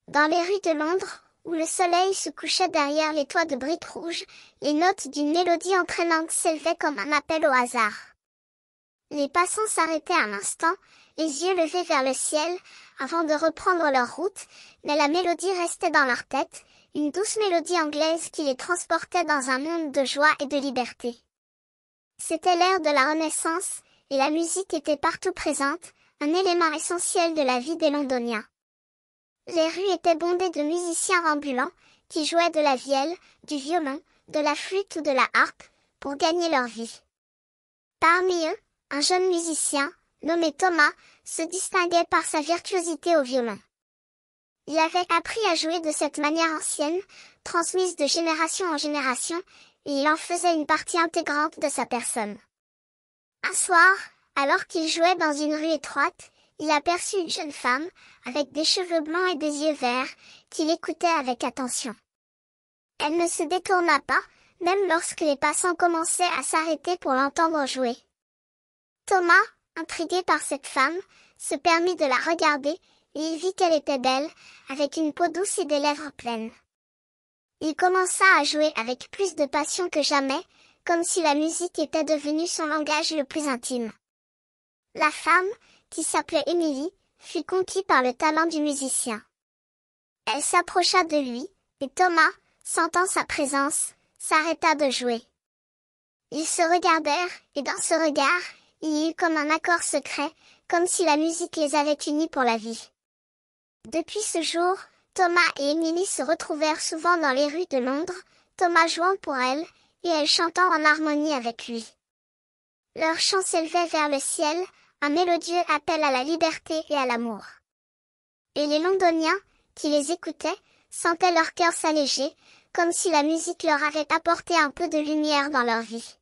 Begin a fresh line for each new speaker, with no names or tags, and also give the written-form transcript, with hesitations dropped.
Dans les rues de Londres, où le soleil se couchait derrière les toits de briques rouges, les notes d'une mélodie entraînante s'élevaient comme un appel au hasard. Les passants s'arrêtaient un instant, les yeux levés vers le ciel, avant de reprendre leur route, mais la mélodie restait dans leur tête, une douce mélodie anglaise qui les transportait dans un monde de joie et de liberté. C'était l'ère de la Renaissance, et la musique était partout présente, un élément essentiel de la vie des Londoniens. Les rues étaient bondées de musiciens ambulants, qui jouaient de la vielle, du violon, de la flûte ou de la harpe, pour gagner leur vie. Parmi eux, un jeune musicien, nommé Thomas, se distinguait par sa virtuosité au violon. Il avait appris à jouer de cette manière ancienne, transmise de génération en génération, et il en faisait une partie intégrante de sa personne. Un soir, alors qu'il jouait dans une rue étroite, il aperçut une jeune femme, avec des cheveux blancs et des yeux verts, qui l'écoutait avec attention. Elle ne se détourna pas, même lorsque les passants commençaient à s'arrêter pour l'entendre jouer. Thomas, intrigué par cette femme, se permit de la regarder, et il vit qu'elle était belle, avec une peau douce et des lèvres pleines. Il commença à jouer avec plus de passion que jamais, comme si la musique était devenue son langage le plus intime. La femme, qui s'appelait Emily, fut conquise par le talent du musicien. Elle s'approcha de lui, et Thomas, sentant sa présence, s'arrêta de jouer. Ils se regardèrent, et dans ce regard, il y eut comme un accord secret, comme si la musique les avait unis pour la vie. Depuis ce jour, Thomas et Emily se retrouvèrent souvent dans les rues de Londres, Thomas jouant pour elle, et elle chantant en harmonie avec lui. Leur chant s'élevait vers le ciel, un mélodieux appel à la liberté et à l'amour. Et les Londoniens, qui les écoutaient, sentaient leur cœur s'alléger, comme si la musique leur avait apporté un peu de lumière dans leur vie.